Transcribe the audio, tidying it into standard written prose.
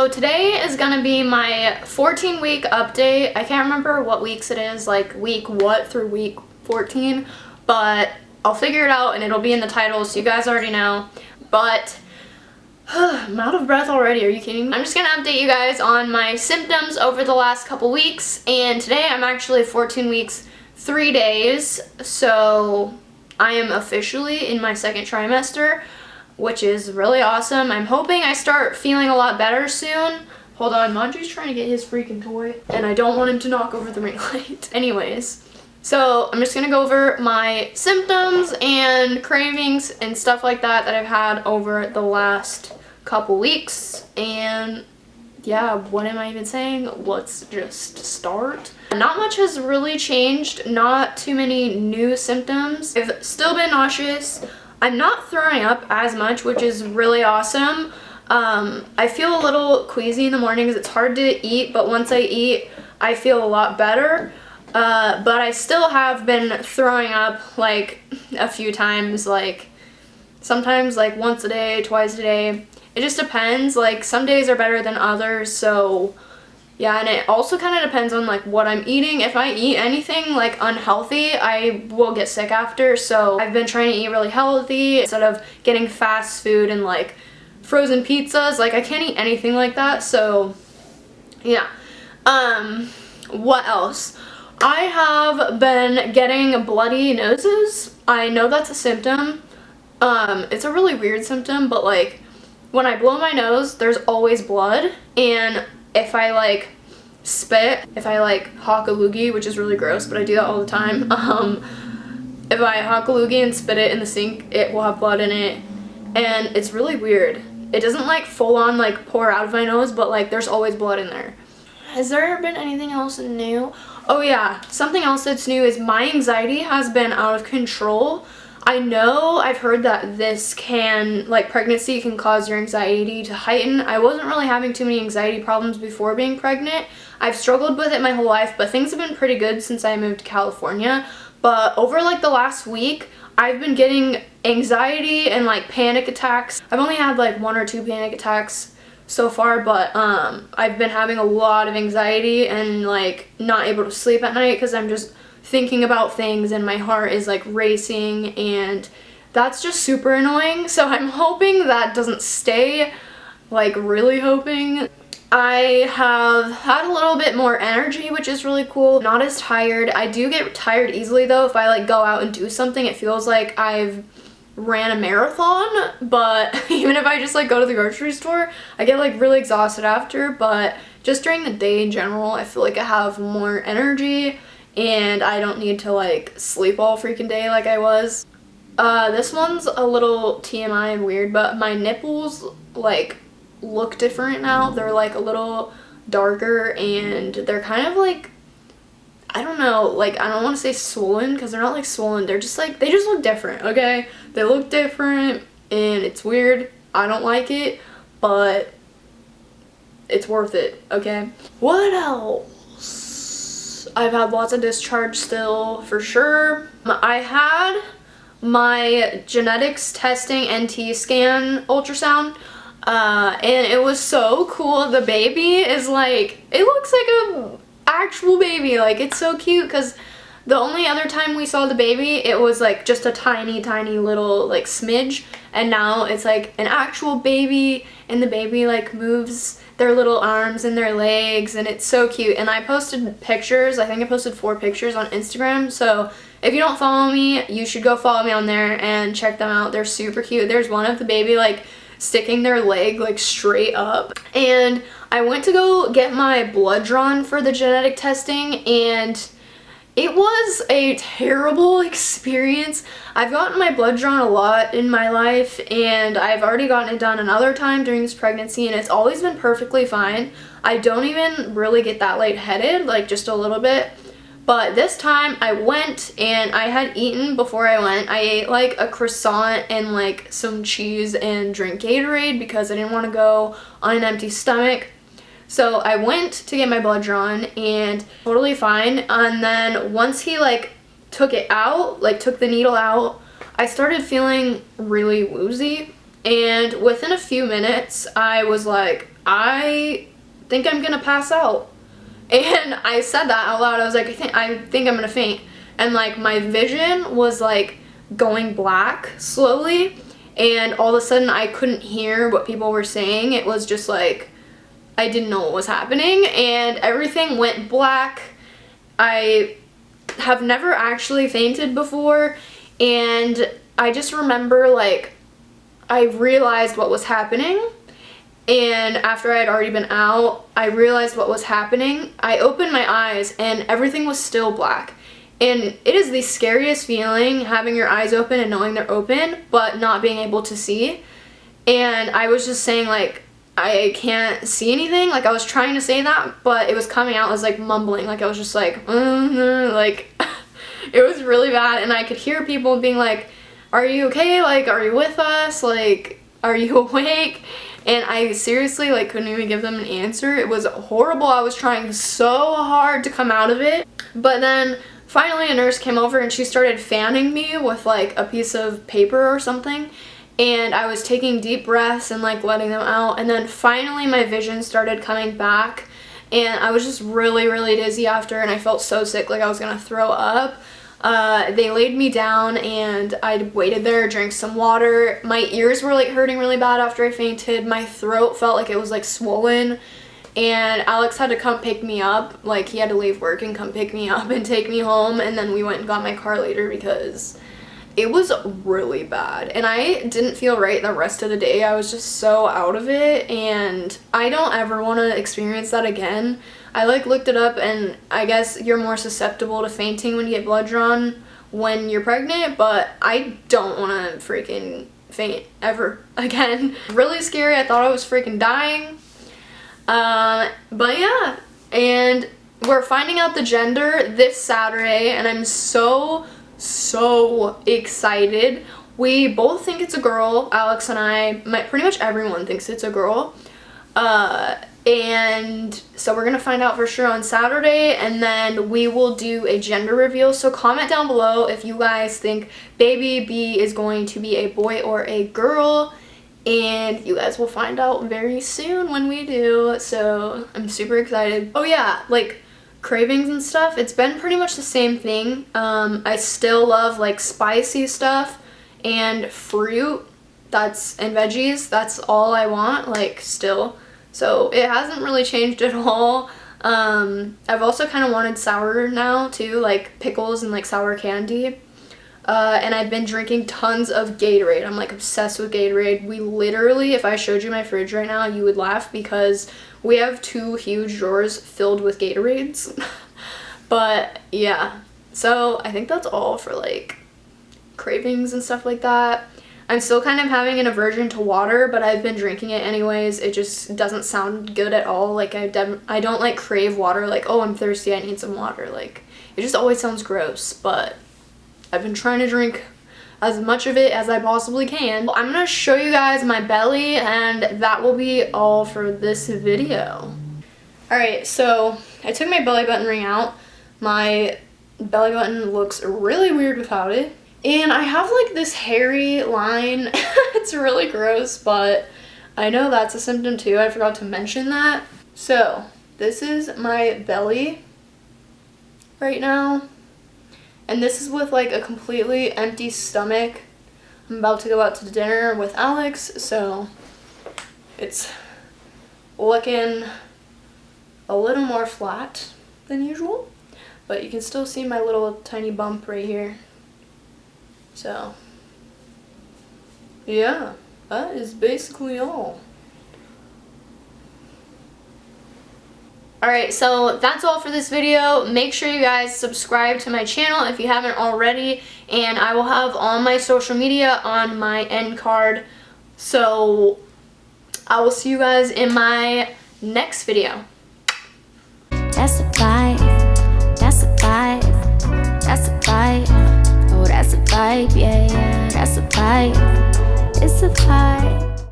So today is gonna be my 14-week update. I can't remember what weeks it is, like week what through week 14, but I'll figure it out and it'll be in the title, so you guys already know. But I'm out of breath already, are you kidding me? I'm just gonna update you guys on my symptoms over the last couple weeks, and today I'm actually 14 weeks, 3 days, so I am officially in my second trimester, which is really awesome. I'm hoping I start feeling a lot better soon. Hold on, Mondri's trying to get his freaking toy, and I don't want him to knock over the ring light. Anyways, so I'm just gonna go over my symptoms and cravings and stuff like that that I've had over the last couple weeks. And yeah, what am I even saying? Let's just start. Not much has really changed, not too many new symptoms. I've still been nauseous. I'm not throwing up as much, which is really awesome. I feel a little queasy in the mornings. It's hard to eat, but once I eat, I feel a lot better. But I still have been throwing up like a few times, like sometimes like once a day, twice a day. It just depends. Like some days are better than others, so yeah, and it also kind of depends on like what I'm eating. If I eat anything like unhealthy, I will get sick after. So I've been trying to eat really healthy instead of getting fast food and like frozen pizzas. Like I can't eat anything like that. So yeah. What else? I have been getting bloody noses. I know that's a symptom. It's a really weird symptom, but like when I blow my nose, there's always blood, and if I like spit, if I like hawk a loogie, which is really gross, but I do that all the time. If I hawk a loogie and spit it in the sink, it will have blood in it, and it's really weird. It doesn't like full on like pour out of my nose, but like there's always blood in there. Has there been anything else new? Oh yeah, something else that's new is my anxiety has been out of control. I know I've heard that this can, like pregnancy can cause your anxiety to heighten. I wasn't really having too many anxiety problems before being pregnant. I've struggled with it my whole life, but things have been pretty good since I moved to California. But over like the last week, I've been getting anxiety and like panic attacks. I've only had like 1 or 2 panic attacks so far, but I've been having a lot of anxiety and like not able to sleep at night because I'm just thinking about things and my heart is like racing, and that's just super annoying. So I'm hoping that doesn't stay, like really hoping. I have had a little bit more energy, which is really cool. Not as tired. I do get tired easily though. If I like go out and do something, it feels like I've ran a marathon, but even if I just like go to the grocery store, I get like really exhausted after. But just during the day in general, I feel like I have more energy and I don't need to like sleep all freaking day like I was. This one's a little TMI and weird, but my nipples like look different now. They're like a little darker and they're kind of like, I don't know, like I don't want to say swollen because they're not like swollen. They're just like, they just look different, okay? They look different and it's weird. I don't like it, but it's worth it, okay? What else? I've had lots of discharge still, for sure. I had my genetics testing NT scan ultrasound, and it was so cool. The baby is like, it looks like a actual baby. Like, it's so cute because the only other time we saw the baby, it was like just a tiny little like smidge, and now it's like an actual baby, and the baby like moves their little arms and their legs, and it's so cute. And I posted pictures. I think I posted 4 pictures on Instagram, so if you don't follow me, you should go follow me on there and check them out. They're super cute. There's one of the baby like sticking their leg like straight up. And I went to go get my blood drawn for the genetic testing, and it was a terrible experience. I've gotten my blood drawn a lot in my life, and I've already gotten it done another time during this pregnancy, and it's always been perfectly fine. I don't even really get that lightheaded, like just a little bit. But this time I went and I had eaten before I went. I ate like a croissant and like some cheese and drank Gatorade because I didn't want to go on an empty stomach. So I went to get my blood drawn and totally fine. And then once he like took it out, like took the needle out, I started feeling really woozy. And within a few minutes, I was like I think I'm gonna pass out. And I said that out loud. I was like, I think I'm gonna faint. And like my vision was like going black slowly, and all of a sudden I couldn't hear what people were saying. It was just like I didn't know what was happening, and everything went black. I have never actually fainted before, and I just remember like I realized what was happening. And after I had already been out, I realized what was happening. I opened my eyes and everything was still black. And it is the scariest feeling, having your eyes open and knowing they're open, but not being able to see. And I was just saying like, I can't see anything. Like I was trying to say that, but it was coming out as like mumbling. Like I was just like, like it was really bad. And I could hear people being like, are you okay? Like, are you with us? Like, are you awake? And I seriously like couldn't even give them an answer. It was horrible. I was trying so hard to come out of it. But then finally a nurse came over and she started fanning me with like a piece of paper or something. And I was taking deep breaths and like letting them out. And then finally my vision started coming back. And I was just really, really dizzy after, and I felt so sick, like I was gonna throw up. They laid me down and I waited there, drank some water. My ears were like hurting really bad after I fainted. My throat felt like it was like swollen, and Alex had to come pick me up. Like he had to leave work and come pick me up and take me home, and then we went and got my car later because it was really bad. And I didn't feel right the rest of the day. I was just so out of it, and I don't ever want to experience that again. I like looked it up, and I guess you're more susceptible to fainting when you get blood drawn when you're pregnant, but I don't want to freaking faint ever again. Really scary. I thought I was freaking dying. But yeah, and we're finding out the gender this Saturday, and I'm so excited. We both think it's a girl. Alex and I, pretty much everyone thinks it's a girl. And so we're gonna find out for sure on Saturday, and then we will do a gender reveal. So comment down below if you guys think baby B is going to be a boy or a girl, and you guys will find out very soon when we do. So I'm super excited. Oh yeah, like cravings and stuff, it's been pretty much the same thing. I still love like spicy stuff and fruit, and veggies. That's all I want, like, still. So it hasn't really changed at all. I've also kind of wanted sour now too, like pickles and like sour candy. And I've been drinking tons of Gatorade. I'm like obsessed with Gatorade. We literally, if I showed you my fridge right now, you would laugh because we have 2 huge drawers filled with Gatorades. But yeah, so I think that's all for like cravings and stuff like that. I'm still kind of having an aversion to water, but I've been drinking it anyways. It just doesn't sound good at all. Like I don't like crave water, like, oh, I'm thirsty, I need some water. Like it just always sounds gross, but I've been trying to drink as much of it as I possibly can. I'm gonna show you guys my belly, and that will be all for this video. Alright, so I took my belly button ring out. My belly button looks really weird without it. And I have like this hairy line. It's really gross, but I know that's a symptom too. I forgot to mention that. So this is my belly right now. And this is with like a completely empty stomach. I'm about to go out to dinner with Alex, so it's looking a little more flat than usual. But you can still see my little tiny bump right here. So, yeah, that is basically all. Alright, so that's all for this video. Make sure you guys subscribe to my channel if you haven't already, and I will have all my social media on my end card. So, I will see you guys in my next video. That's a vibe, that's a vibe, that's a vibe. Oh, that's a vibe, yeah, yeah, that's a vibe. It's a vibe.